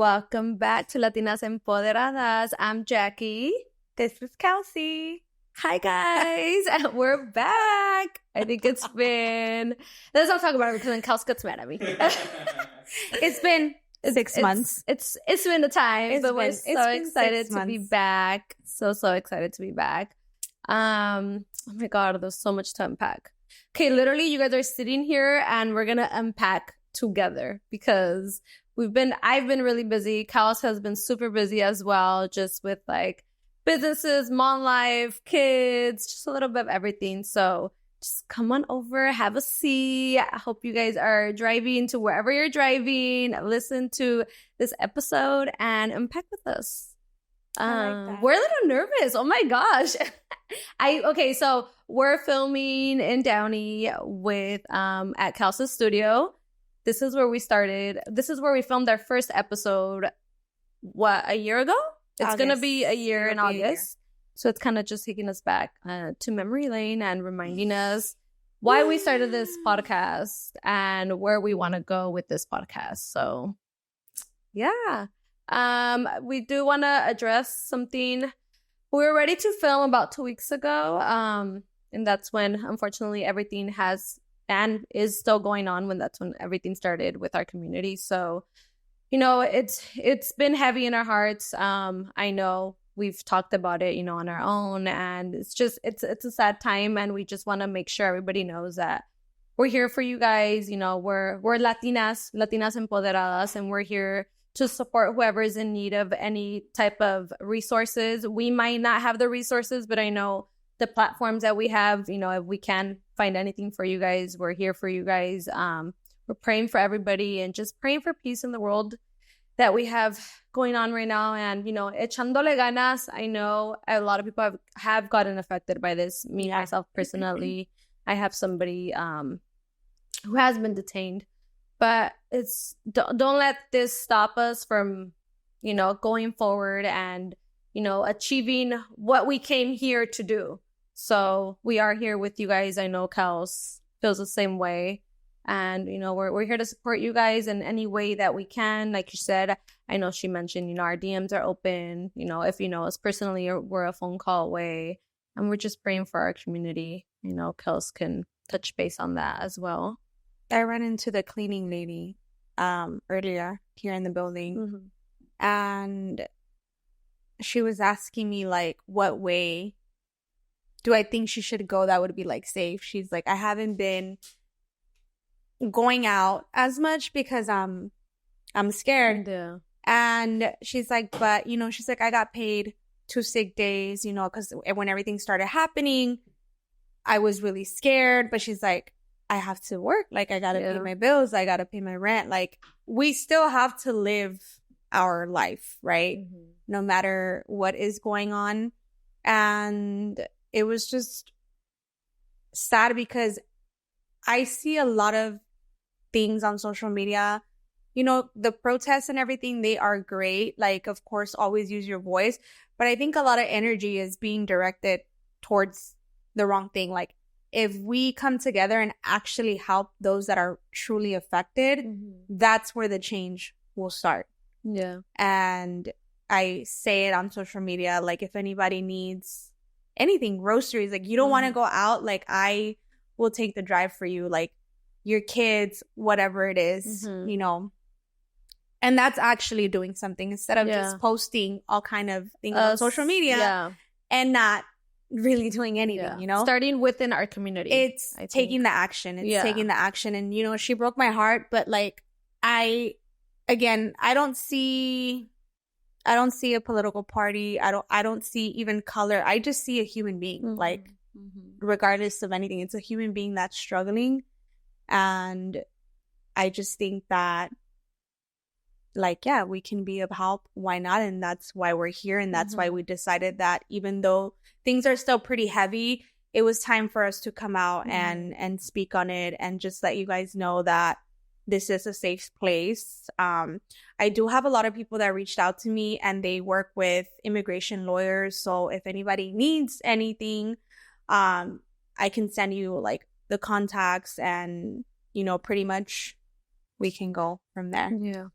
Welcome back to Latinas Empoderadas. I'm Jackie. This is Kelsey. Hi, guys. And we're back. I think it's been... Let's not talk about it because then Kelsey gets mad at me. It's been 6 months. It's been a time, but we're so excited to be back. So excited to be back. Oh my God, there's so much to unpack. Okay, literally, you guys are sitting here and we're going to unpack together because I've been really busy. Kels has been super busy as well, just with like businesses, mom life, kids, just a little bit of everything. So just come on over, have a seat. I hope you guys are driving to wherever you're driving. Listen to this episode and unpack with us. We're a little nervous. Oh my gosh. So we're filming in Downey with at Kelsey's studio. This is where we started. This is where we filmed our first episode, a year ago? It's going to be a year in August. So it's kind of just taking us back to memory lane and reminding us why we started this podcast and where we want to go with this podcast. So, yeah. We do want to address something. We were ready to film about 2 weeks ago. And that's when, unfortunately, everything has and is still going on that's when everything started with our community. So, you know, it's been heavy in our hearts. I know we've talked about it, on our own, and it's a sad time, and we just want to make sure everybody knows that we're here for you guys. We're Latinas Empoderadas, and we're here to support whoever is in need of any type of resources. We might not have the resources, but I know the platforms that we have, if we can find anything for you guys, we're here for you guys. We're praying for everybody and just praying for peace in the world that we have going on right now. And, echándole ganas. I know a lot of people have gotten affected by this. Myself personally, I have somebody who has been detained. But don't let this stop us from, going forward and, achieving what we came here to do. So we are here with you guys. I know Kels feels the same way. And, we're here to support you guys in any way that we can. Like you said, I know she mentioned, our DMs are open. If you know us personally, we're a phone call away. And we're just praying for our community. Kels can touch base on that as well. I ran into the cleaning lady earlier here in the building. Mm-hmm. And she was asking me, like, what way do I think she should go that would be, like, safe? She's like, I haven't been going out as much because I'm scared. Yeah. And she's like, but, she's like, I got paid 2 sick days, because when everything started happening, I was really scared. But she's like, I have to work. Like, I got to pay my bills. I got to pay my rent. Like, we still have to live our life, right? Mm-hmm. No matter what is going on. And it was just sad because I see a lot of things on social media. The protests and everything, they are great. Like, of course, always use your voice. But I think a lot of energy is being directed towards the wrong thing. Like, if we come together and actually help those that are truly affected, mm-hmm. that's where the change will start. Yeah. And I say it on social media, like, if anybody needs anything, groceries, like, you don't want to go out, like, I will take the drive for you, like, your kids, whatever it is, mm-hmm. And that's actually doing something instead of just posting all kind of things on social media and not really doing anything, starting within our community. It's taking the action. It's taking the action. And, she broke my heart, but like, I don't see a political party. I don't see even color. I just see a human being, mm-hmm. like, mm-hmm. regardless of anything, it's a human being that's struggling. And I just think that, like, we can be of help. Why not? And that's why we're here. And that's mm-hmm. why we decided that even though things are still pretty heavy, it was time for us to come out mm-hmm. and speak on it and just let you guys know that this is a safe place. I do have a lot of people that reached out to me and they work with immigration lawyers. So if anybody needs anything, I can send you like the contacts and, pretty much we can go from there. Yeah.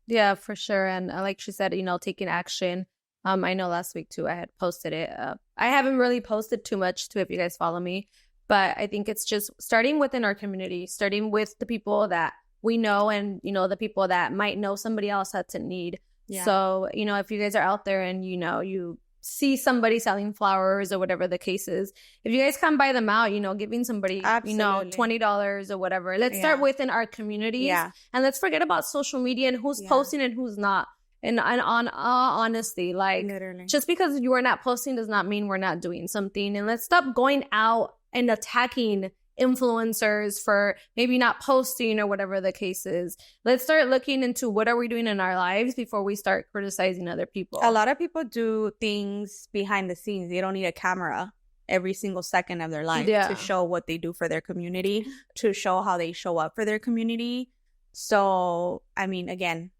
Yeah, for sure. And like she said, taking action. I know last week too, I had posted it. I haven't really posted too much too, if you guys follow me, but I think it's just starting within our community, starting with the people that we know and, the people that might know somebody else that's in need. Yeah. So, if you guys are out there and, you see somebody selling flowers or whatever the case is, if you guys come buy them out, giving somebody, Absolutely. $20 or whatever. Let's start within our communities. Yeah. And let's forget about social media and who's posting and who's not. And on honesty, like, literally, just because you are not posting does not mean we're not doing something. And let's stop going out and attacking influencers for maybe not posting or whatever the case is. Let's start looking into what are we doing in our lives before we start criticizing other people. A lot of people do things behind the scenes. They don't need a camera every single second of their life to show what they do for their community, to show how they show up for their community. So, I mean, again,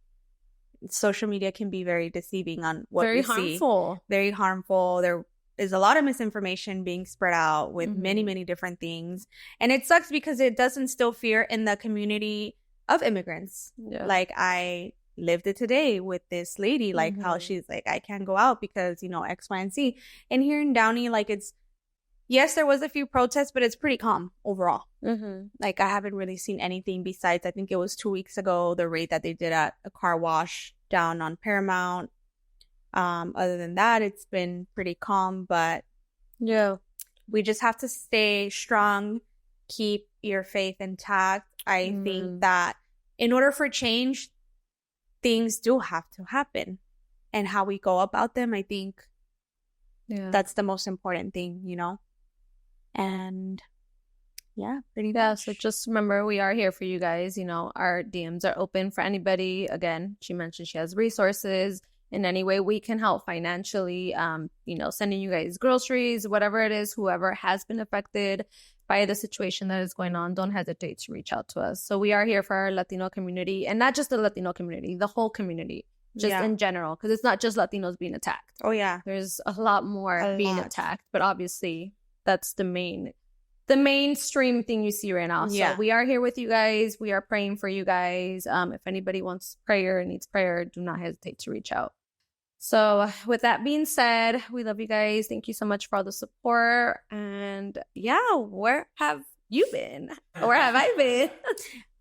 social media can be very deceiving on what we see. Very harmful. There is a lot of misinformation being spread out with many, many different things. And it sucks because it does instill fear in the community of immigrants. Yeah. Like, I lived it today with this lady, like how she's like, I can't go out because, X, Y, and Z. And here in Downey, like, yes, there was a few protests, but it's pretty calm overall. Like, I haven't really seen anything besides, I think it was 2 weeks ago, the raid that they did at a car wash down on Paramount. Other than that, it's been pretty calm, but we just have to stay strong, keep your faith intact. I think that in order for change, things do have to happen. And how we go about them, I think that's the most important thing, And pretty much. So just remember, we are here for you guys. Our DMs are open for anybody. Again, she mentioned she has resources in any way we can help financially, sending you guys groceries, whatever it is, whoever has been affected by the situation that is going on, don't hesitate to reach out to us. So we are here for our Latino community, and not just the Latino community, the whole community, just in general, because it's not just Latinos being attacked. Oh, yeah. There's a lot more attacked, but obviously that's the mainstream thing you see right now. So we are here with you guys. We are praying for you guys. If anybody wants prayer, needs prayer, do not hesitate to reach out. So with that being said, we love you guys. Thank you so much for all the support. And where have you been? Where have I been?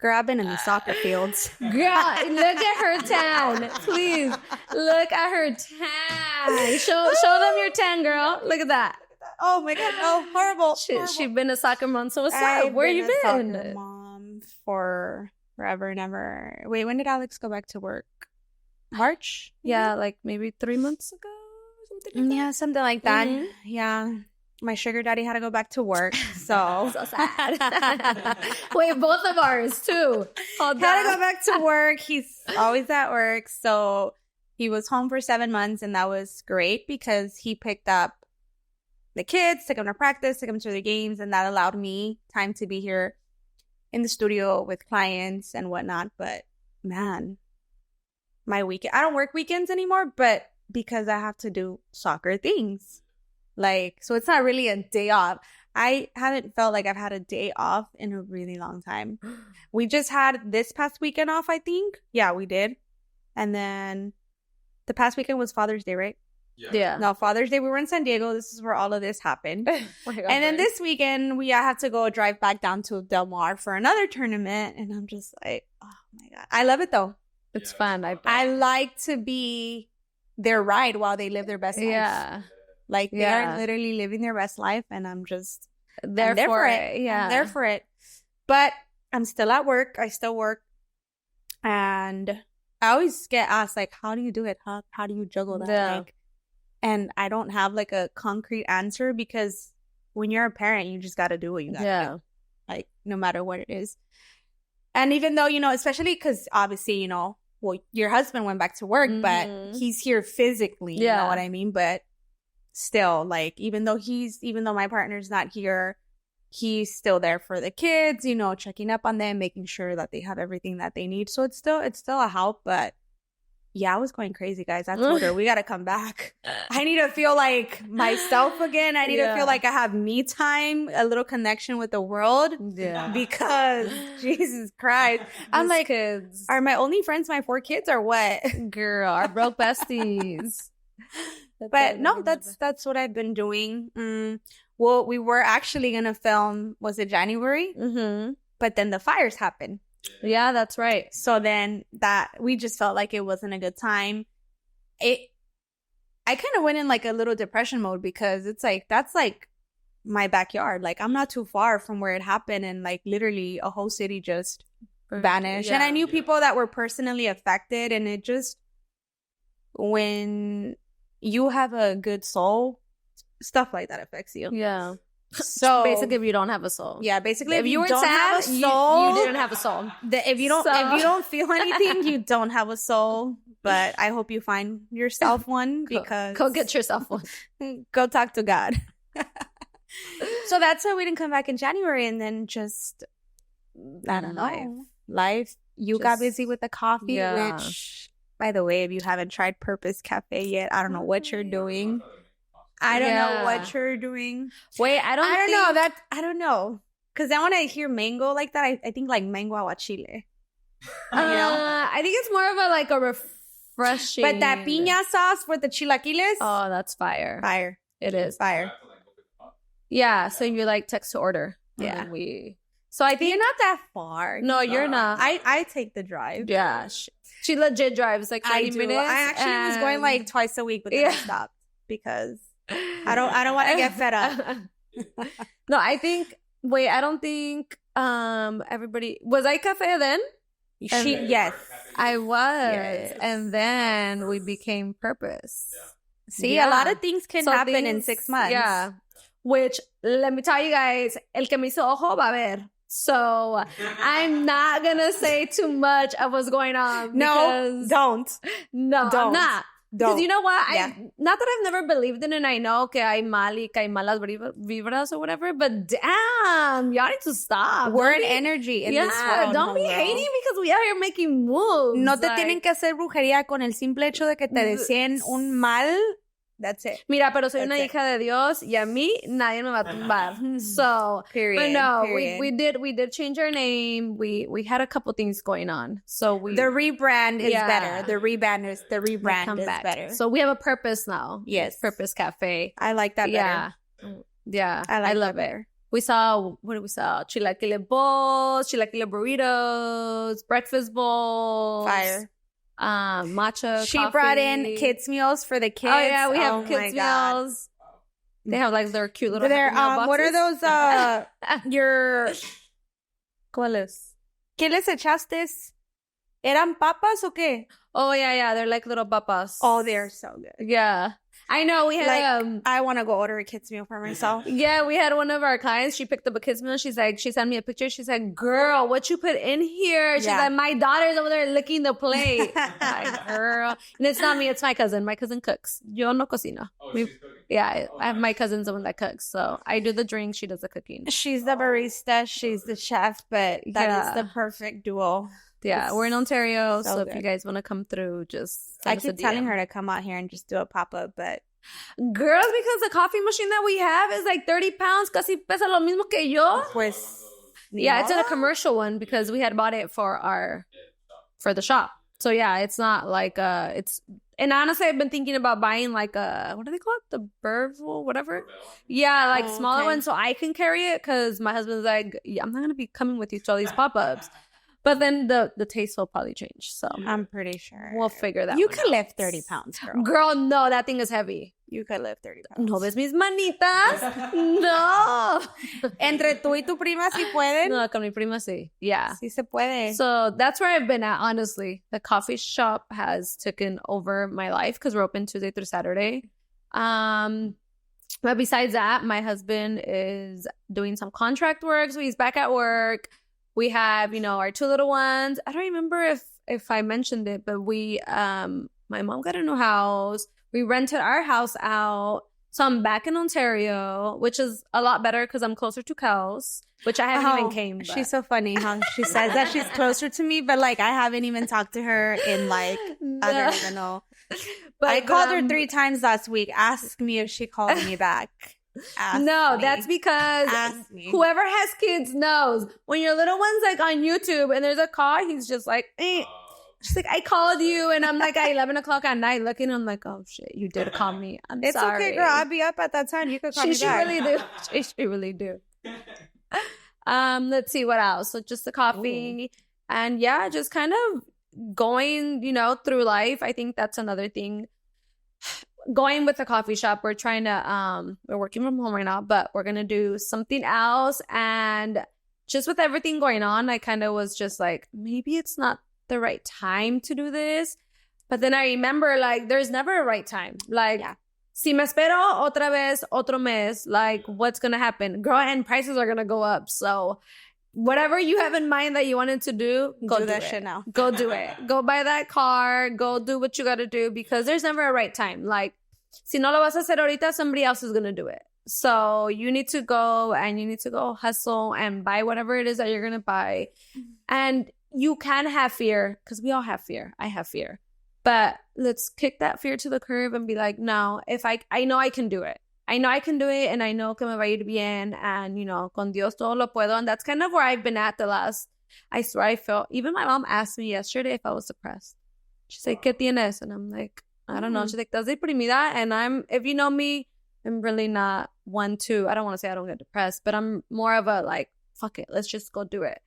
Girl, I've been in the soccer fields. Girl, look at her tan. Please, look at her tan. Show them your tan, girl. Look at that. Oh my God, no, horrible. She's been a soccer mom. So what's up? Where you been? Soccer mom for forever and ever. Wait, when did Alex go back to work? March? Yeah, like maybe 3 months ago. Something like that. Something like that. Yeah. My sugar daddy had to go back to work, so sad. Wait, both of ours too. Had to go back to work. He's always at work, so he was home for 7 months, and that was great because he picked up the kids, took them to practice, took them to their games, and that allowed me time to be here in the studio with clients and whatnot. But man, my weekend, I don't work weekends anymore, but because I have to do soccer things. Like, so it's not really a day off. I haven't felt like I've had a day off in a really long time. We just had this past weekend off, I think. Yeah, we did. And then the past weekend was Father's Day, right? Yeah. No, Father's Day, we were in San Diego. This is where all of this happened. And then this weekend, we have to go drive back down to Del Mar for another tournament. And I'm just like, oh my God. I love it though. It's fun. I like to be their ride while they live their best life. Yeah. Like, they are literally living their best life, and I'm just there for it. Yeah. I'm there for it. But I'm still at work. I still work. And I always get asked, like, how do you do it? How do you juggle that? Yeah. Like, and I don't have, like, a concrete answer, because when you're a parent, you just got to do what you got to do. Like, no matter what it is. And even though, especially because obviously, well, your husband went back to work, but he's here physically, you know what I mean? But still, like, even though my partner's not here, he's still there for the kids, checking up on them, making sure that they have everything that they need. So it's still a help, but Yeah, I was going crazy, guys. I told her, we got to come back. I need to feel like myself again. I need to feel like I have me time, a little connection with the world. Yeah. Because, Jesus Christ. I'm like, kids. Are my only friends my 4 kids or what? Girl, our broke besties. But no, that's what I've been doing. Well, we were actually going to film, was it January? Mm-hmm. But then the fires happened. Yeah, that's right. So then we just felt like it wasn't a good time. I kind of went in like a little depression mode because it's like, that's like my backyard. Like I'm not too far from where it happened and like literally a whole city just vanished. Yeah. And I knew people that were personally affected and it just, when you have a good soul, stuff like that affects you. Yeah. So basically, if you don't have a soul, yeah. Basically, if you don't have a soul, you didn't have a soul. If you don't feel anything, you don't have a soul. But I hope you find yourself one because go get yourself one. Go talk to God. So that's why we didn't come back in January, and then just I don't know, life. You got busy with the coffee, which, by the way, if you haven't tried Purpose Cafe yet, I don't know what you're doing. I don't know what you're doing. Wait, I don't know. Because then when I hear mango like that, I think like mango aguachile. You know? I think it's more of a refreshing. But that piña sauce with the chilaquiles. Oh, that's fire. Fire. It is. Fire. Yeah, so you like text to order. Yeah. So I think you're not that far. No, you're not. I take the drive. Yeah. She legit drives like 30 minutes. I actually was going like twice a week, but then I stopped because I don't want to get fed up. No, I don't think everybody was I cafe then? Yes. I was. Yes. And then we became Purpose. Yeah. See, a lot of things can happen in 6 months. Yeah. Which, let me tell you guys, el que me hizo ojo va a ver. So I'm not going to say too much of what's going on. No, don't. No, don't. I'm not. Because you know what? Not that I've never believed in it, and I know que hay mal y que hay malas vibras or whatever, but damn, y'all need to stop. We're an energy in this world. Don't be hating because we are here making moves. No te tienen que hacer brujería con el simple hecho de que te deseen un mal. That's it. Mira, pero soy una hija de Dios y a mí nadie me va a tumbar. So, period. But no, period. We did change our name. We had a couple things going on. So the rebrand is better. The rebrand is better. So we have a purpose now. Yes, Purpose Cafe. I like that better. Yeah, I love it. We saw, what did we saw? Chilaquile bowls, chilaquile burritos, breakfast bowls. Fire. Matcha She coffee. brought in kids meals for the kids. Oh yeah, we have kids meals. They have like their cute little what are those your ¿Cuáles? ¿Qué les echaste? ¿Eran papas o qué? Oh yeah, they're like little papas. Oh, they're so good. Yeah. I know we had I want to go order a kids meal for myself. Yeah, we had one of our clients. She picked up a kids meal. She sent me a picture. She said, "Girl, what you put in here?" She's like, "My daughter's over there licking the plate." Like, girl, and it's not me. It's my cousin. My cousin cooks. Yo no cocino. I have my cousin, someone that cooks. So I do the drink. She does the cooking. She's the barista. She's the chef. But that is the perfect duo. Yeah, we're in Ontario, so if you guys want to come through, just I keep telling her to come out here and just do a pop-up, but girls, because the coffee machine that we have is like 30 pounds, casi pesa lo mismo que yo. Pues, yeah, it's in a commercial one because we had bought it for the shop. So yeah, it's not like it's. And honestly, I've been thinking about buying like what do they call it? The Burville, whatever. Yeah, like smaller one so I can carry it because my husband's like, I'm not gonna be coming with you to all these pop-ups. But then the taste will probably change. So I'm pretty sure we'll figure that. You could lift 30 pounds, girl. Girl, no, that thing is heavy. You could lift 30 pounds. ¿No ves mis manitas? No. Entre tú y tu prima sí pueden. No, con mi prima sí. Yeah. Sí se puede. So that's where I've been at, honestly. The coffee shop has taken over my life because we're open Tuesday through Saturday. But besides that, my husband is doing some contract work, so he's back at work. We have, our 2 little ones. I don't remember if I mentioned it, but we, my mom got a new house. We rented our house out. So I'm back in Ontario, which is a lot better because I'm closer to Kels, which I haven't even came. But. She's so funny how she says that she's closer to me, but like I haven't even talked to her in like, I don't even know. But I called her 3 times last week. Ask me if she called me back. That's because whoever has kids knows when your little one's like on YouTube and there's a call, he's just like, eh. She's like, I called you, and I'm like at 11 o'clock at night looking. I'm like, oh shit, you did call me. It's sorry. Okay, girl. I'll be up at that time. You could call me back. She really do. Let's see what else. So just the coffee, and yeah, just kind of going, through life. I think that's another thing. Going with the coffee shop, we're trying to we're working from home right now, but we're gonna do something else. And just with everything going on, I kind of was just like, maybe it's not the right time to do this. But then I remember, like, there's never a right time. Like, si me espero otra vez otro mes, like, what's gonna happen? Girl, and prices are gonna go up. So whatever you have in mind that you wanted to do, go do that shit now. Go do it. Go buy that car. Go do what you gotta do, because there's never a right time. Like, si no lo vas a hacer ahorita, somebody else is gonna do it. So you need to go hustle and buy whatever it is that you're gonna buy. And you can have fear, because we all have fear. I have fear. But let's kick that fear to the curb and be like, no, if I know I can do it. I know I can do it, and I know que me va a ir bien, and, con Dios todo lo puedo. And that's kind of where I've been at the last, I swear I felt, even my mom asked me yesterday if I was depressed. She's like, ¿qué tienes? And I'm like, I don't know. She's like, ¿estás deprimida? And if you know me, I'm really not one to, I don't want to say I don't get depressed, but I'm more of a like, fuck it, let's just go do it.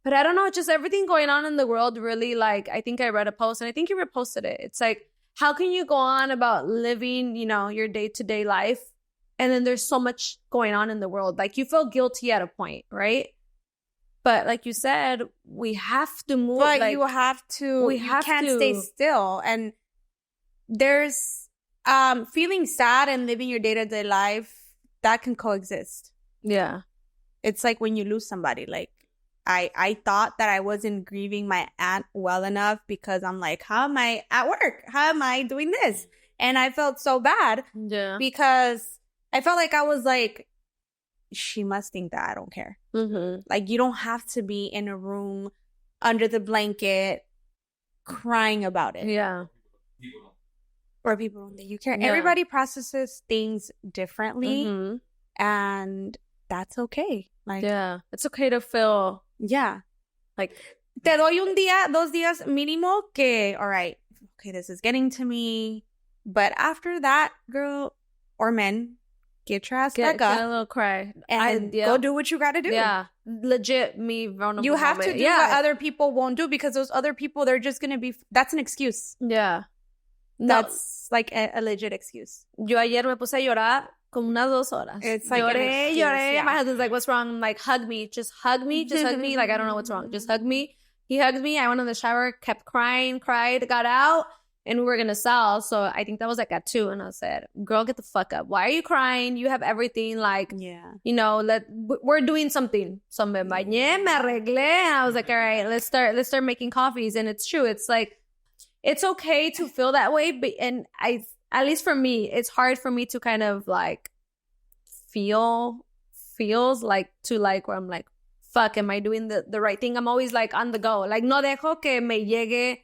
But I don't know, just everything going on in the world really, like, I think I read a post, and I think you reposted it. It's like, how can you go on about living, your day-to-day life, and then there's so much going on in the world? Like, you feel guilty at a point, right? But like you said, we have to move. But like, you can't stay still. And there's feeling sad and living your day-to-day life, that can coexist. Yeah. It's like when you lose somebody. Like, I thought that I wasn't grieving my aunt well enough, because I'm like, how am I at work? How am I doing this? And I felt so bad. Yeah. Because I felt like I was like, she must think that I don't care. Mm-hmm. Like, you don't have to be in a room under the blanket crying about it. Yeah. Or people don't think you care. Yeah. Everybody processes things differently. Mm-hmm. And that's okay. Like, yeah, it's okay to feel. Yeah. Like, te doy un día, 2 días mínimo que, all right, okay, this is getting to me. But after that, girl or men, get your ass back up. Get a little cry. And go do what you got to do. Yeah. Legit, me vulnerable. You have to do what other people won't do, because those other people, they're just going to be, that's an excuse. Yeah. That's like a legit excuse. Yo ayer me puse a llorar como unas 2 horas. It's like lloré. Yeah. My husband's like, what's wrong? I'm like, hug me. Just hug me. Just hug me. Like, I don't know what's wrong. Just hug me. He hugged me. I went in the shower, kept crying, cried, got out. And we were going to sell. So I think that was like at 2. And I said, girl, get the fuck up. Why are you crying? You have everything. Like, we're doing something. So me bañé, me arreglé. And I was like, all right, let's start making coffees. And it's true. It's like, it's okay to feel that way. But, and at least for me, it's hard for me to kind of like feels like to like where I'm like, fuck, am I doing the right thing? I'm always like on the go. Like, no dejo que me llegue,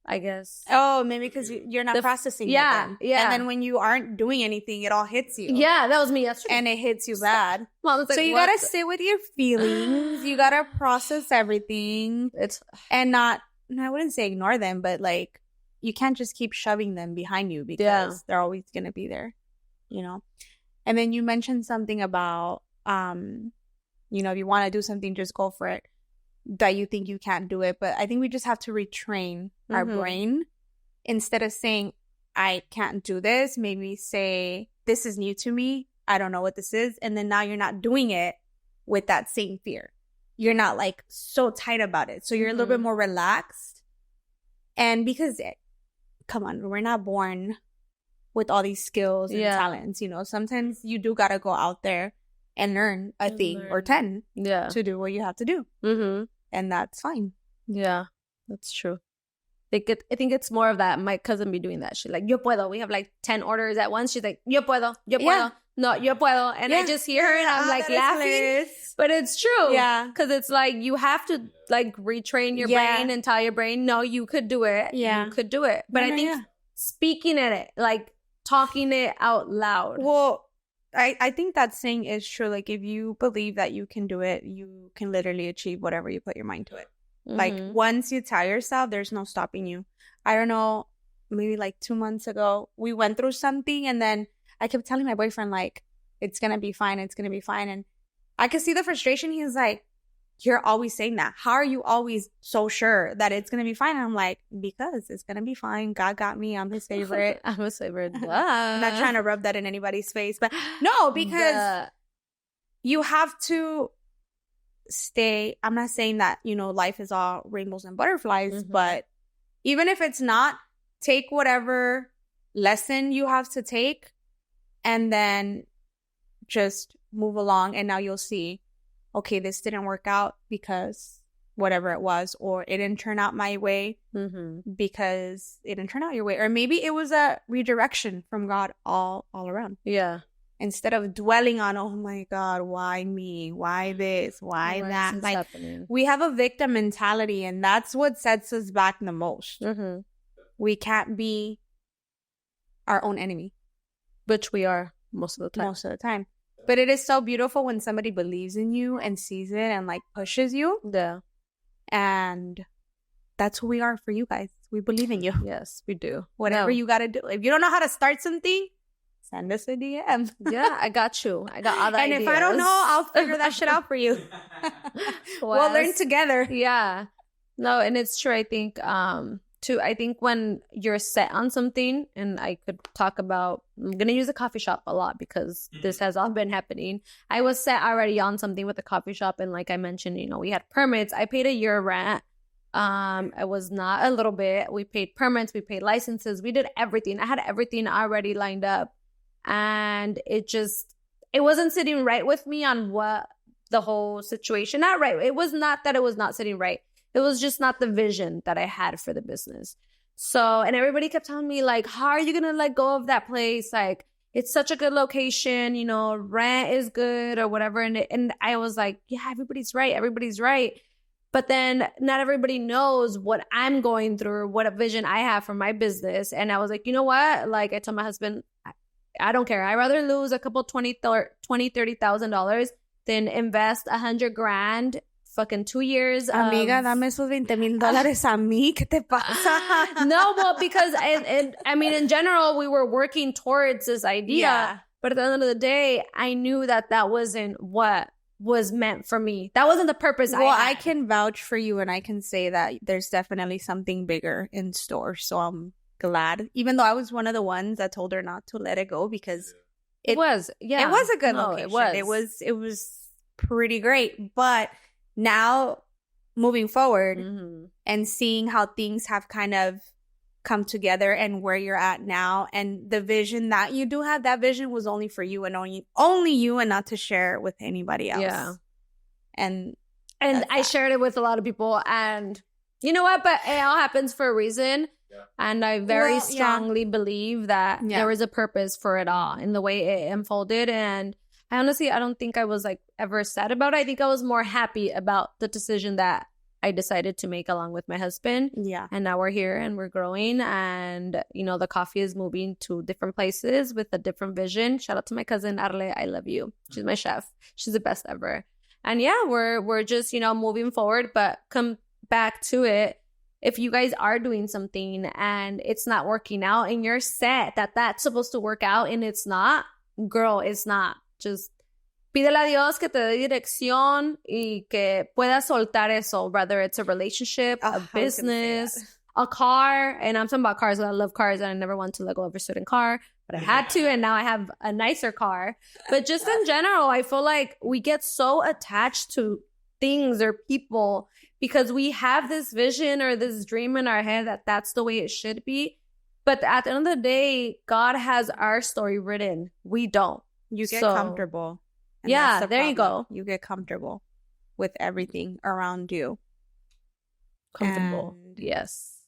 I guess. Oh, maybe because you're not processing it. Yeah. And then when you aren't doing anything, it all hits you. Yeah, that was me yesterday. And it hits you bad. Well, like, so you gotta sit with your feelings. You gotta process everything. And not, I wouldn't say ignore them, but like, you can't just keep shoving them behind you, because they're always gonna be there, And then you mentioned something about, if you want to do something, just go for it. That you think you can't do it. But I think we just have to retrain our brain. Instead of saying, I can't do this, maybe say, this is new to me. I don't know what this is. And then now you're not doing it with that same fear. You're not like so tight about it. So you're a little bit more relaxed. And because, come on, we're not born with all these skills and talents. Sometimes you do got to go out there and learn a thing or 10 to do what you have to do. Mm-hmm. And that's fine. Yeah, that's true. Like, I think it's more of that. My cousin be doing that. She's like, yo puedo. We have like 10 orders at once. She's like, yo puedo. No, yo puedo. And I just hear her and I'm like laughing. But it's true. Yeah. Because it's like, you have to like retrain your brain and tell your brain, no, you could do it. Yeah. You could do it. But I think speaking it, like talking it out loud. Well, I think that saying is true. Like, if you believe that you can do it, you can literally achieve whatever you put your mind to it. Mm-hmm. Like, once you tell yourself, there's no stopping you. I don't know, maybe like 2 months ago, we went through something, and then I kept telling my boyfriend, like, it's going to be fine. It's going to be fine. And I could see the frustration. He was like, you're always saying that. How are you always so sure that it's going to be fine? And I'm like, because it's going to be fine. God got me. I'm his favorite. I'm his favorite. I'm not trying to rub that in anybody's face. But no, because you have to stay. I'm not saying that, you know, life is all rainbows and butterflies. Mm-hmm. But even if it's not, take whatever lesson you have to take and then just move along. And now you'll see, okay, this didn't work out because whatever it was, or it didn't turn out my way because it didn't turn out your way. Or maybe it was a redirection from God all around. Yeah. Instead of dwelling on, oh my God, why me? Why this? Why that? Like, happening? We have a victim mentality, and that's what sets us back the most. Mm-hmm. We can't be our own enemy. Which we are most of the time. Most of the time. But it is so beautiful when somebody believes in you and sees it and like pushes you. Yeah. And that's who we are for you guys. We believe in you. Yes, we do. Whatever you got to do. If you don't know how to start something, send us a DM. Yeah, I got you. I got other ideas. And if I don't know, I'll figure that shit out for you. We'll learn together. Yeah. No, and it's true. I think, I think when you're set on something, and I could talk about, I'm going to use a coffee shop a lot because this has all been happening. I was set already on something with the coffee shop. And like I mentioned, you know, we had permits. I paid a year rent. It was not a little bit. We paid permits. We paid licenses. We did everything. I had everything already lined up. And it wasn't sitting right with me on what the whole situation, not right. It was not that it was not sitting right. It was just not the vision that I had for the business. So, and everybody kept telling me, like, how are you going to let go of that place? Like, it's such a good location, you know, rent is good or whatever. And I was like, yeah, everybody's right. Everybody's right. But then not everybody knows what I'm going through or what a vision I have for my business. And I was like, you know what? Like, I told my husband, I don't care. I'd rather lose a couple $30,000 than invest $100,000 fucking 2 years. Amiga, dame esos $20,000 a mí. ¿Qué te pasa? No, well, because I mean, in general, we were working towards this idea. Yeah. But at the end of the day, I knew that wasn't what was meant for me. That wasn't the purpose. Well, I can vouch for you, and I can say that there's definitely something bigger in store. So I'm glad, even though I was one of the ones that told her not to let it go, because it was a good location. It was pretty great. But now moving forward and seeing how things have kind of come together and where you're at now, and the vision that you do have, that vision was only for you and only you, and not to share with anybody else. Yeah. And I shared it with a lot of people, and you know what? But it all happens for a reason. And I very strongly believe that there was a purpose for it all in the way it unfolded. And I honestly, I don't think I was like ever sad about it. I think I was more happy about the decision that I decided to make along with my husband. Yeah. And now we're here and we're growing, and, you know, the coffee is moving to different places with a different vision. Shout out to my cousin, Arle. I love you. She's my chef. She's the best ever. And yeah, we're just, you know, moving forward, but come back to it. If you guys are doing something and it's not working out and you're set that that's supposed to work out and it's not, girl, it's not. Just pídele a Dios que te dé dirección y que puedas soltar eso, whether it's a relationship, a business, a car. And I'm talking about cars. I love cars and I never want to let go of a certain car, but I had to, and now I have a nicer car. But just in general, I feel like we get so attached to things or people because we have this vision or this dream in our head that that's the way it should be. But at the end of the day, God has our story written. We don't. You get comfortable. Yeah, there you go. You get comfortable with everything around you. Comfortable. Yes.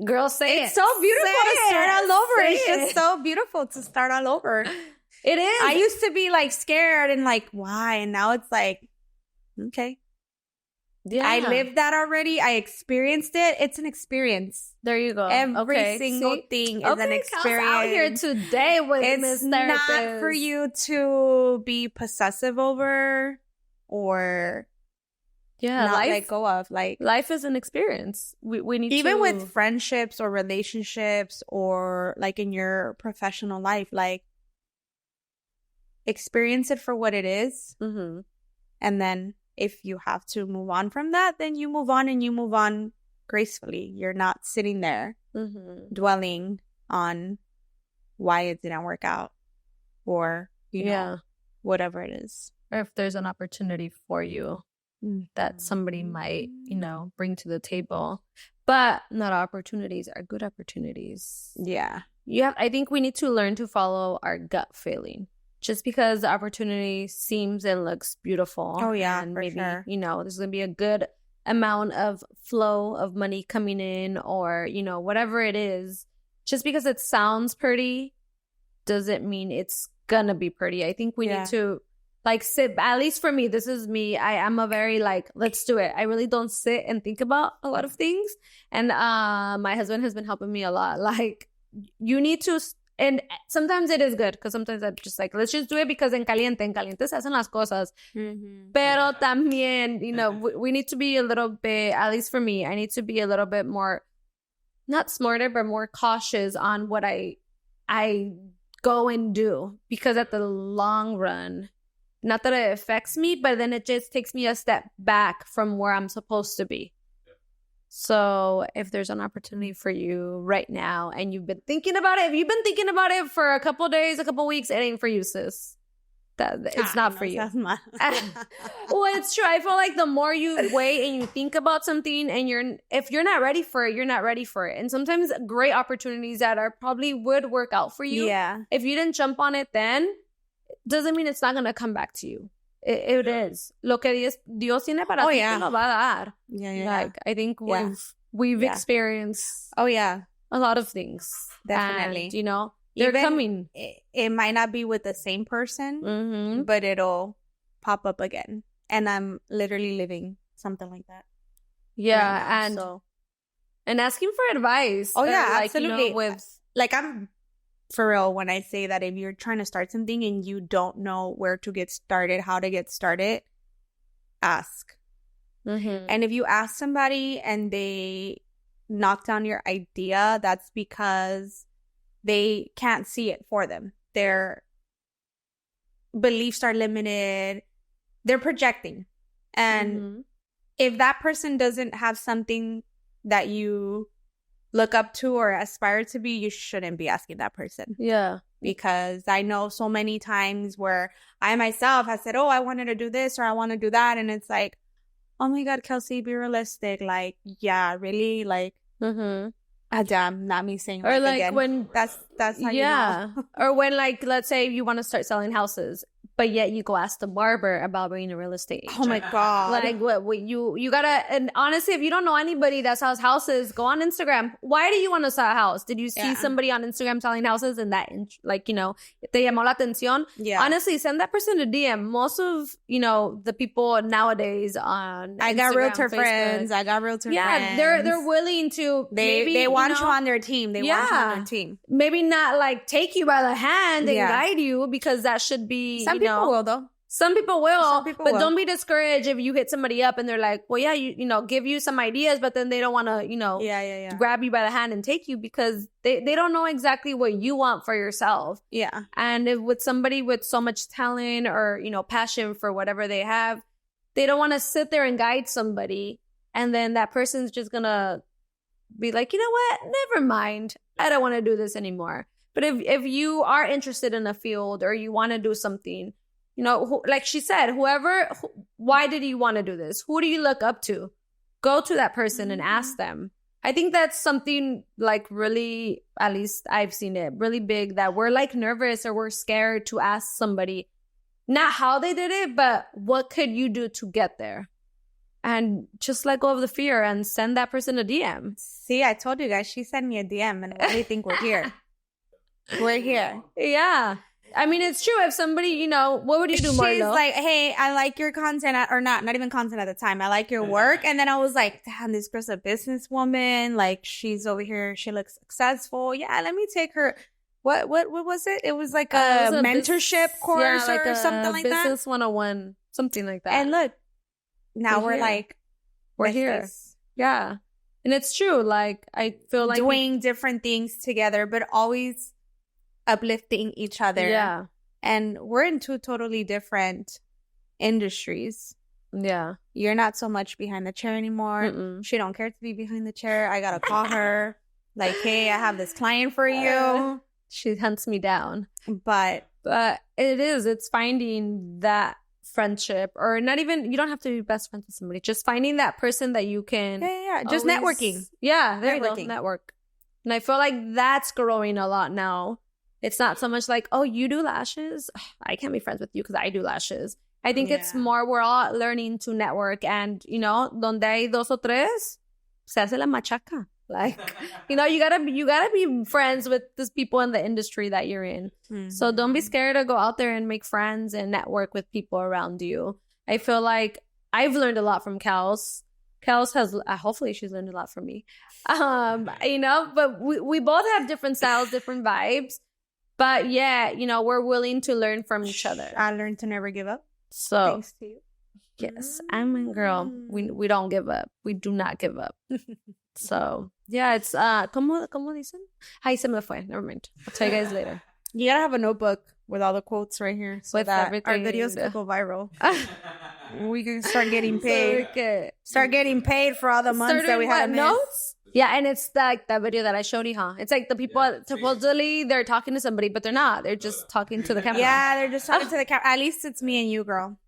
Girl, say it's so beautiful to start all over. It's just so beautiful to start all over. It is. I used to be like scared and like, why? And now it's like, okay. Yeah. I lived that already. I experienced it. It's an experience. There you go. Every single thing is an experience. Out here today with Miss Therapist. It's not for you to be possessive over or not let go of. Like, life is an experience. We need even with friendships or relationships or like in your professional life, like experience it for what it is. Mm-hmm. And then if you have to move on from that, then you move on, and you move on gracefully. You're not sitting there dwelling on why it didn't work out or, you know, whatever it is. Or if there's an opportunity for you that somebody might, you know, bring to the table. But not all opportunities are good opportunities. Yeah. I think we need to learn to follow our gut feeling. Just because the opportunity seems and looks beautiful. Oh, yeah, and for maybe, sure. you know, there's going to be a good amount of flow of money coming in, or, you know, whatever it is. Just because it sounds pretty doesn't mean it's going to be pretty. I think we need to, like, sit, at least for me, this is me. I am a very, like, let's do it. I really don't sit and think about a lot of things. And my husband has been helping me a lot. Like, you need to... And sometimes it is good, because sometimes I'm just like, let's just do it because en caliente se hacen las cosas. Mm-hmm. Pero también, you know, we need to be a little bit, at least for me, I need to be a little bit more, not smarter, but more cautious on what I go and do. Because at the long run, not that it affects me, but then it just takes me a step back from where I'm supposed to be. So if there's an opportunity for you right now and you've been thinking about it, if you've been thinking about it for a couple days, a couple weeks, it ain't for you, sis. It's not for you. Well, it's true. I feel like the more you wait and you think about something, and if you're not ready for it, you're not ready for it. And sometimes great opportunities that probably would work out for you. Yeah. If you didn't jump on it then, doesn't mean it's not going to come back to you. It is. Lo que Dios tiene para ti, te lo va a dar. Yeah. Like, I think we've experienced a lot of things. Definitely. And, you know, they're coming. It might not be with the same person, but it'll pop up again. And I'm literally living something like that. Yeah. Right now, and asking for advice. Oh, yeah, like, absolutely. You know, like, I'm for real when I say that if you're trying to start something and you don't know where to get started, how to get started, ask. Mm-hmm. And if you ask somebody and they knock down your idea, that's because they can't see it for them. Their beliefs are limited. They're projecting. And if that person doesn't have something that you look up to or aspire to be, you shouldn't be asking that person. Yeah. Because I know so many times where I myself have said, oh, I wanted to do this or I want to do that. And it's like, oh my God, Kelsey, be realistic. Like, yeah, really? Like, damn, not me saying or like again. When that's how you know. Or when, like, let's say you want to start selling houses, but yet you go ask the barber about being a real estate agent. Oh my God. Like, what you gotta, and honestly, if you don't know anybody that sells houses, go on Instagram. Why do you want to sell a house? Did you see somebody on Instagram selling houses and that, like, you know, te llamó la atención? Yeah. Honestly, send that person a DM. Most of, you know, the people nowadays on I got Instagram, realtor Facebook, friends. I got realtor friends. Yeah, they're willing to. They want you on their team. They want you on their team. Maybe not like take you by the hand and guide you, because that should be. Some people will though. Some people will, but don't be discouraged if you hit somebody up and they're like, well, yeah, you know, give you some ideas, but then they don't want to, you know, grab you by the hand and take you, because they don't know exactly what you want for yourself. Yeah. And if with somebody with so much talent or, you know, passion for whatever they have, they don't want to sit there and guide somebody. And then that person's just going to be like, you know what? Never mind. I don't want to do this anymore. But if you are interested in a field or you want to do something, you know, like she said, why did you want to do this? Who do you look up to? Go to that person and ask them. I think that's something like really, at least I've seen it, really big, that we're like nervous or we're scared to ask somebody, not how they did it, but what could you do to get there? and just let go of the fear and send that person a DM. See, I told you guys, she sent me a DM and they think we're here. We're here. Yeah. I mean, it's true. If somebody, you know, what would you do, Marlo? She's like, hey, I like your content, or not even content at the time. I like your work. And then I was like, damn, this girl's a businesswoman. Like, she's over here. She looks successful. Yeah, let me take her. What was it? It was like a mentorship course or something like that. Business 101, something like that. And look, now we're like, we're here. Yeah. And it's true. Like, I feel like doing different things together, but always uplifting each other. Yeah. And we're in two totally different industries. Yeah. You're not so much behind the chair anymore. Mm-mm. She don't care to be behind the chair. I gotta call her. Like, hey, I have this client for you. She hunts me down. But it's finding that friendship, or not even, you don't have to be best friends with somebody. Just finding that person that you can. Yeah. Just networking. Yeah, there you go. Network. And I feel like that's growing a lot now. It's not so much like, oh, you do lashes? I can't be friends with you because I do lashes. I think it's more, we're all learning to network, and, you know, donde hay dos o tres, se hace la machaca. Like, you know, you gotta be friends with these people in the industry that you're in. Mm-hmm. So don't be scared to go out there and make friends and network with people around you. I feel like I've learned a lot from Kels. Kels has, hopefully she's learned a lot from me. You know, but we both have different styles, different vibes. But yeah, you know, we're willing to learn from each other. I learned to never give up. So thanks to you. Yes, I'm a girl. We don't give up. We do not give up. So yeah, it's ¿cómo dicen? Ay, se me fue. Never mind. I'll tell you guys later. You gotta have a notebook with all the quotes right here, so with that everything. Our videos can go viral. We can start getting paid. Start getting paid for all the months that we had notes. Yeah, and it's like that video that I showed you, huh? It's like the people supposedly they're talking to somebody, but they're not. They're just talking to the camera. Yeah, they're just talking to the camera. At least it's me and you, girl.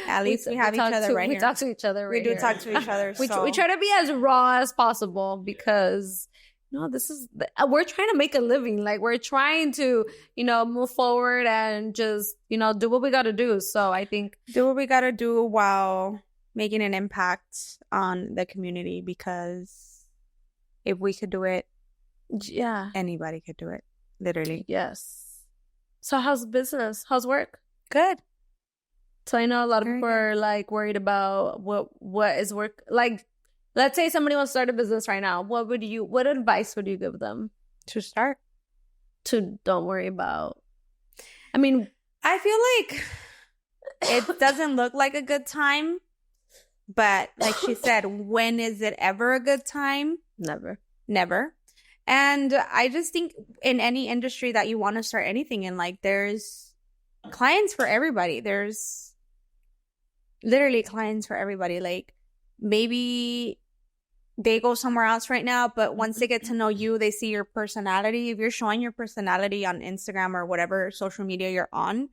At least we have each other right here. We talk to each other right here. We do talk to each other. We try to be as raw as possible because, you know, we're trying to make a living. Like, we're trying to, you know, move forward and just, you know, do what we got to do. So I think. Do what we got to do while making an impact on the community, because if we could do it, yeah, anybody could do it. Literally. Yes. So how's business? How's work? Good. So I know a lot of people are like worried about what is work. Like, let's say somebody wants to start a business right now. What advice would you give them? To start. To don't worry about. I mean, I feel like it doesn't look like a good time. But like she said, when is it ever a good time? Never. And I just think in any industry that you want to start anything in, like, there's clients for everybody. There's literally clients for everybody. Like, maybe they go somewhere else right now, but once they get to know you, they see your personality. If you're showing your personality on Instagram or whatever social media you're on,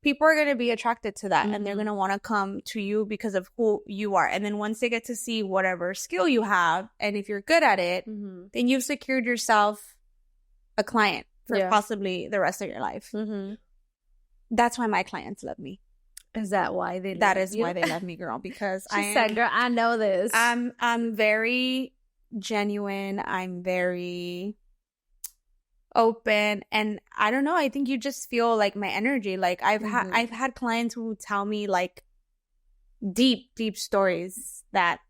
people are going to be attracted to that, and they're going to want to come to you because of who you are. And then once they get to see whatever skill you have, and if you're good at it, then you've secured yourself a client for possibly the rest of your life. That's why my clients love me. Is that why they love That is why they love me, girl, because she said, girl, I know this. I'm very genuine. I'm very open, and I don't know, I think you just feel like my energy. Like, I've had clients who tell me like deep stories that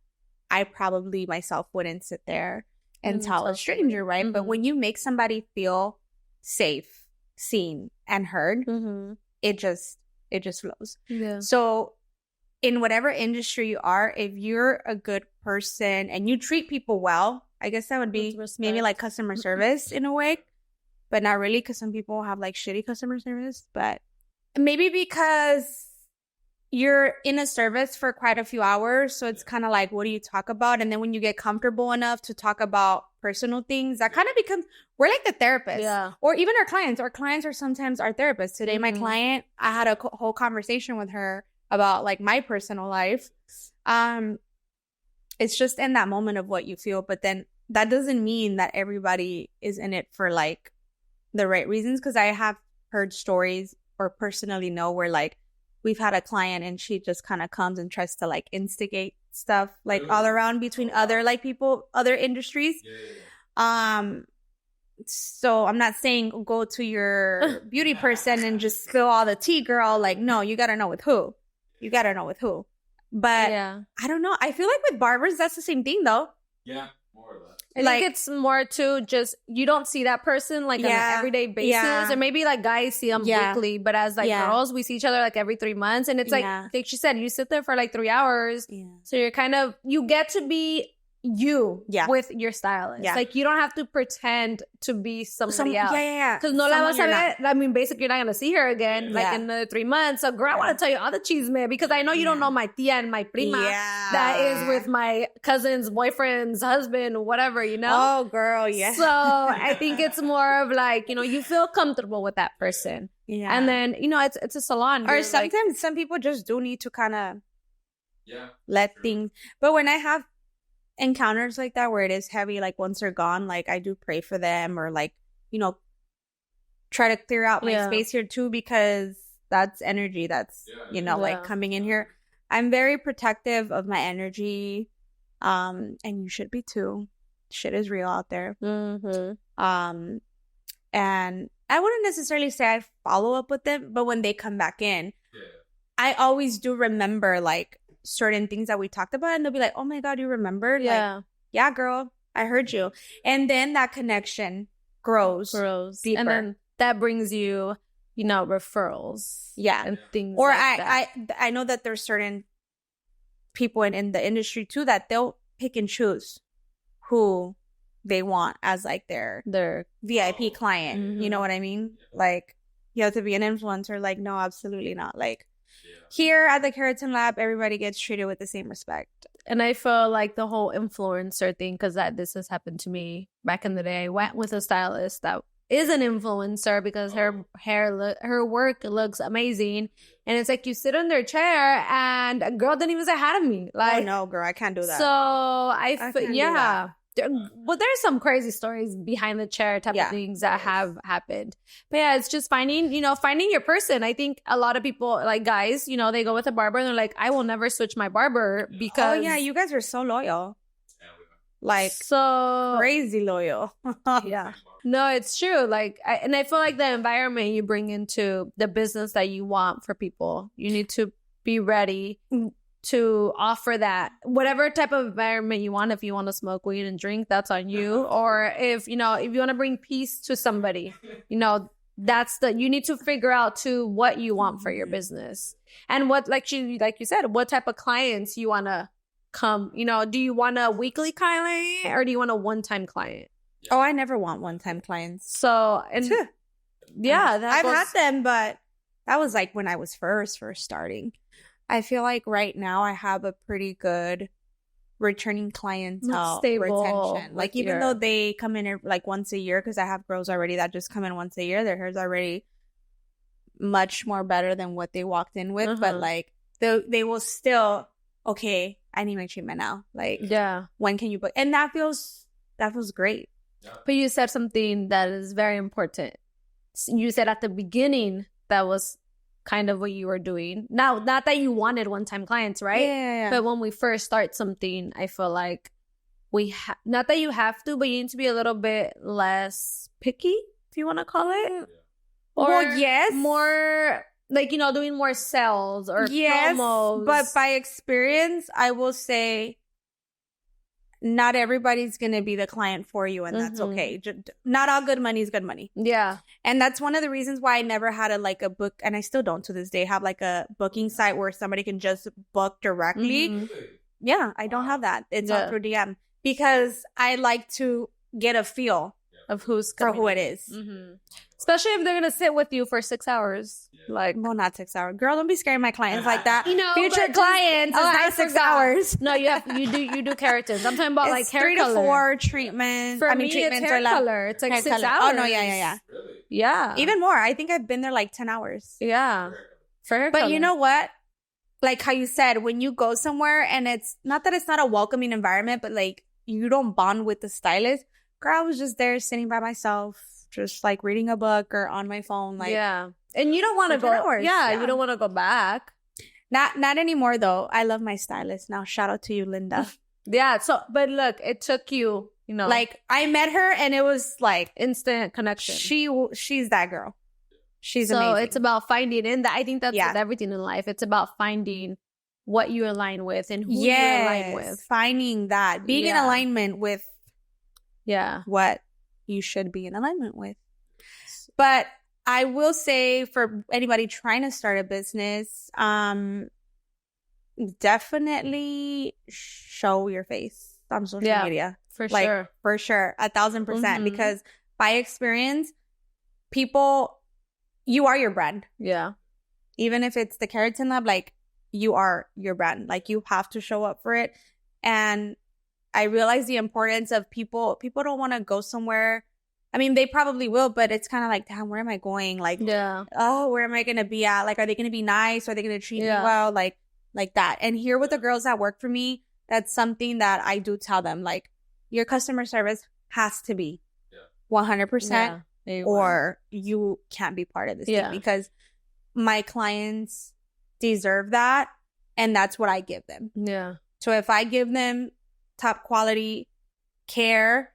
I probably myself wouldn't sit there and tell a stranger, right? But when you make somebody feel safe, seen, and heard, it just flows. So in whatever industry you are, if you're a good person and you treat people well, I guess that would be maybe like customer service in a way. But not really, because some people have like shitty customer service. But maybe because you're in a service for quite a few hours, so it's kind of like, what do you talk about? And then when you get comfortable enough to talk about personal things, that kind of becomes, we're like the therapist. Yeah. Or even our clients. Our clients are sometimes our therapists. Today, my client, I had a whole conversation with her about like my personal life. It's just in that moment of what you feel. But then that doesn't mean that everybody is in it for like the right reasons, because I have heard stories or personally know where like we've had a client and she just kind of comes and tries to like instigate stuff like all around between other like people, other industries. So I'm not saying go to your beauty person and just spill all the tea, girl. Like, no, you got to know with who. You got to know with who. But I don't know. I feel like with barbers, that's the same thing, though. Yeah, more or less. I think it's more to just, you don't see that person like on an everyday basis. Or maybe like guys see them weekly. But as like girls, we see each other like every 3 months. And it's like she said, you sit there for like 3 hours. Yeah. So you're kind of, you get to be you with your stylist. Like you don't have to pretend to be somebody else. Because no la vas a ver. I mean, basically you're not going to see her again like in another 3 months. So girl, I want to tell you all the chisme because I know you don't know my tia and my prima that is with my cousin's boyfriend's husband, whatever, you know? Oh, girl, So I think it's more of like, you know, you feel comfortable with that person. Yeah. And then, you know, it's a salon. Or sometimes some people just do need to kind of let things. But when I have encounters like that where it is heavy, like once they're gone, like I do pray for them or like, you know, try to clear out my space here too, because that's energy that's you know like coming in here. I'm very protective of my energy, and you should be too. Shit is real out there. And I wouldn't necessarily say I follow up with them, but when they come back in, I always do remember like certain things that we talked about, and they'll be like, oh my God, you remembered? Like, yeah, girl, I heard you. And then that connection grows deeper. And then that brings you, you know, referrals. And things or like that. I know that there's certain people in the industry too that they'll pick and choose who they want as like their VIP client. You know what I mean? Like, you have to be an influencer. Like, no, absolutely not. Like, here at the Keratin Lab, everybody gets treated with the same respect. And I feel like the whole influencer thing, because this has happened to me back in the day. I went with a stylist that is an influencer because her work looks amazing. And it's like you sit on their chair and a girl didn't even say hi to me. Like, oh, no, girl, I can't do that. So but there's some crazy stories behind the chair type of things that have happened. But yeah, it's just finding your person. I think a lot of people, like guys, you know, they go with a barber and they're like, I will never switch my barber because... Oh yeah, you guys are so loyal. Like, so crazy loyal. No, it's true. Like, I feel like the environment you bring into the business that you want for people, you need to be ready to offer that whatever type of environment you want. If you want to smoke weed and drink, that's on you. Or if you want to bring peace to somebody, you know, you need to figure out too what you want for your business and what, like you said, what type of clients you want to come. You know, do you want a weekly client or do you want a one-time client? Oh, I never want one-time clients. So, and I've had them, but that was like when I was first starting. I feel like right now I have a pretty good returning clientele retention. Like even though they come in like once a year, because I have girls already that just come in once a year, their hair's already much more better than what they walked in with. But like they will still, okay, I need my treatment now. Like, when can you book? And that feels great. But you said something that is very important. You said at the beginning that was kind of what you were doing. Now, not that you wanted one-time clients, right? Yeah. But when we first start something, I feel like not that you have to, but you need to be a little bit less picky, if you want to call it. Or more like, you know, doing more sales or promos. But by experience, I will say not everybody's going to be the client for you, and that's okay. Not all good money is good money. Yeah. And that's one of the reasons why I never had a book, and I still don't to this day, have like a booking site where somebody can just book directly. Yeah, I don't have that. It's all through DM because I like to get a feel of who it is. Especially if they're going to sit with you for 6 hours. Like, well, not 6 hours. Girl, don't be scaring my clients like that. You know, future clients, not 6 hours. No, you do keratins. I'm talking about like hair 3 color. to 4 treatments. For me, it's hair color. It's like 6 hours. Oh, no, yeah. Really? Yeah. Even more. I think I've been there like 10 hours. Yeah. For hair color. But you know what? Like how you said, when you go somewhere and it's not that it's not a welcoming environment, but like you don't bond with the stylist. Girl, I was just there sitting by myself, just like reading a book or on my phone. Like, and you don't want to go. You don't want to go back. Not anymore though. I love my stylist now. Shout out to you, Linda. Yeah. So, but look, it took you, like I met her and it was like instant connection. She's that girl. She's amazing. So it's about finding, and I think that's with everything in life. It's about finding what you align with and who you align with. Finding that. Being in alignment with what you should be in alignment with. But I will say for anybody trying to start a business, definitely show your face on social media. For sure. For sure. 1,000%. Because by experience, people, you are your brand. Yeah. Even if it's the Keratin Lab, like, you are your brand. Like, you have to show up for it. And I realize the importance of people don't want to go somewhere. I mean, they probably will, but it's kind of like, damn, where am I going? Like, where am I going to be at? Like, are they going to be nice? Are they going to treat me well? Like that. And here with the girls that work for me, that's something that I do tell them. Like, your customer service has to be 100% or you can't be part of this team, because my clients deserve that. And that's what I give them. Yeah. So if I give them top quality care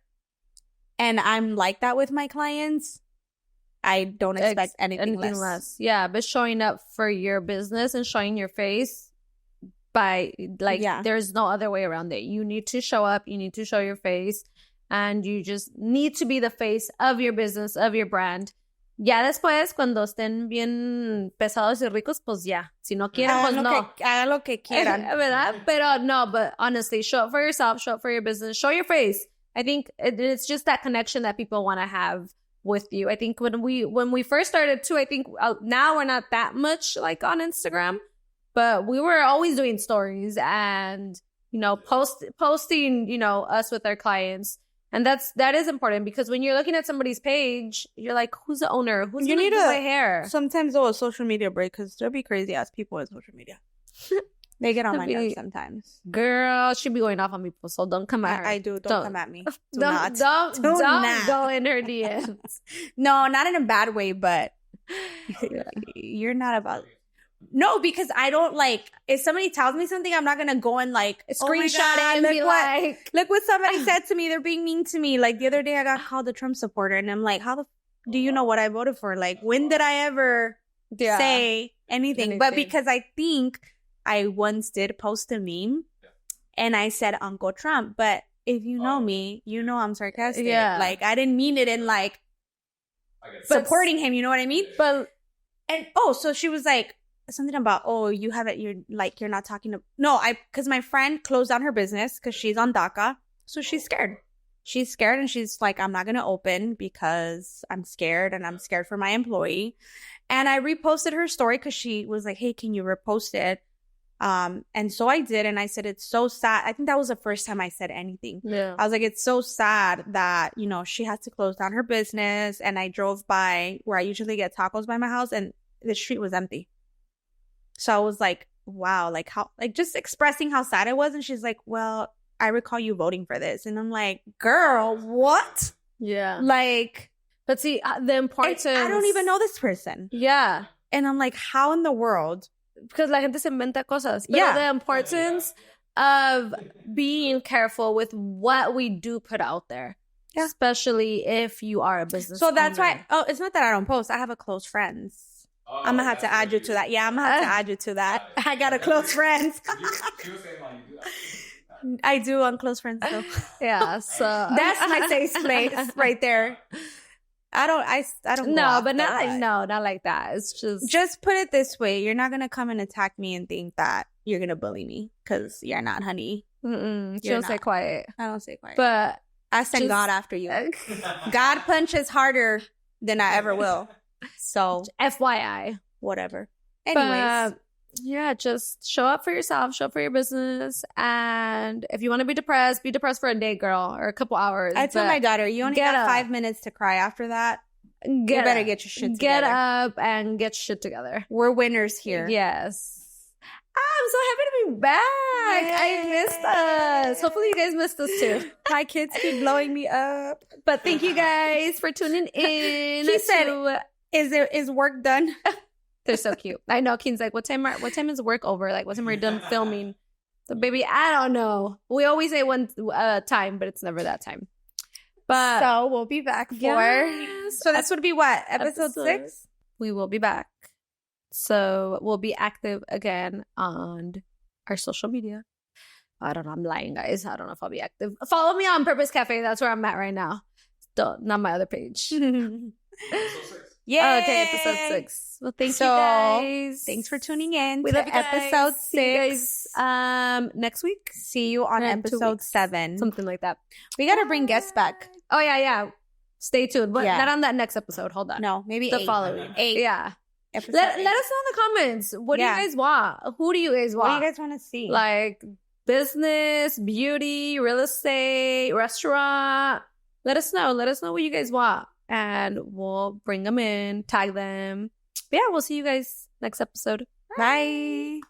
and I'm like that with my clients, I don't expect anything less. Yeah. But showing up for your business and showing your face there's no other way around it. You need to show up. You need to show your face. And you just need to be the face of your business, of your brand. Ya después, cuando estén bien pesados y ricos, pues ya. Si no quieren, pues no. Hagan lo que quieran. ¿Verdad? Pero no, but honestly, show up for yourself, show up for your business, show your face. I think it's just that connection that people want to have with you. I think when we first started too, I think now we're not that much like on Instagram, but we were always doing stories and, posting, us with our clients. And that is important, because when you're looking at somebody's page, you're like, who's the owner? Who's going to do my hair? Sometimes a social media break, because there'll be crazy ass people on social media. They get on my nerves sometimes. Girl, she'll be going off on people, so don't come at her. I do. Don't come at me. Don't go in her DMs. No, not in a bad way, but you're not about... No, because I don't if somebody tells me something, I'm not going to go and screenshot it and be like, look what somebody said to me. They're being mean to me. Like the other day I got called a Trump supporter and I'm like, how do you know what I voted for? Like, when did I ever say anything? But because I think I once did post a meme and I said Uncle Trump. But if you know me, you know I'm sarcastic. Yeah. Like, I didn't mean it in supporting him. You know what I mean? So she was like, something about, you're not talking to... No, because my friend closed down her business because she's on DACA. So she's scared. She's scared and she's like, I'm not going to open because I'm scared and I'm scared for my employee. And I reposted her story because she was like, hey, can you repost it? And so I did. And I said, it's so sad. I think that was the first time I said anything. Yeah. I was like, it's so sad that, she has to close down her business. And I drove by where I usually get tacos by my house and the street was empty. So I was like, wow, just expressing how sad I was. And she's like, well, I recall you voting for this. And I'm like, girl, what? Yeah. But see, the importance... I don't even know this person. Yeah. And I'm like, how in the world? Because la gente se inventa cosas. Pero the importance of being careful with what we do put out there. Yeah. Especially if you are a business So that's why... Oh, it's not that I don't post. I have a close friends. I'm going to have to add you to that. Yeah, I'm going to have to add you to that. I got a close friends. I do on close friends though. Yeah, so that's my safe place right there. I don't No, but not like that. It's just put it this way. You're not going to come and attack me and think that you're going to bully me, because you're not, honey. You don't say quiet. I don't say quiet. But I send God after you. God punches harder than I ever will. So FYI, whatever. Anyways, just show up for yourself, show up for your business, and if you want to be depressed for a day, girl, or a couple hours. I tell my daughter, you only got 5 minutes to cry. After that, you better get your shit together. Get up and get shit together. We're winners here. Yes. I'm so happy to be back. Yay. I missed us. Hopefully you guys missed us too. My kids keep blowing me up. But thank you guys for tuning in. He said, is work done? They're so cute. I know. Keen's like, what time is work over? Like, what time are we done filming? So, baby, I don't know. We always say one time, but it's never that time. But so we'll be back so this would be what? Episode 6? We will be back. So we'll be active again on our social media. I don't know. I'm lying, guys. I don't know if I'll be active. Follow me on Purpose Cafe. That's where I'm at right now. Not my other page. Yeah. Okay, episode 6. Well, thank you guys. Thanks for tuning in. We love you guys. Episode 6. See you guys, next week. See you on episode 7. Something like that. We got to bring guests back. Oh, yeah. Stay tuned. But not on that next episode. Hold on. No, maybe the 8. following. 8. Yeah. Let us know in the comments. What do you guys want? Who do you guys want? What do you guys want to see? Like business, beauty, real estate, restaurant. Let us know. Let us know what you guys want. And we'll bring them in, tag them. But yeah, we'll see you guys next episode. Bye.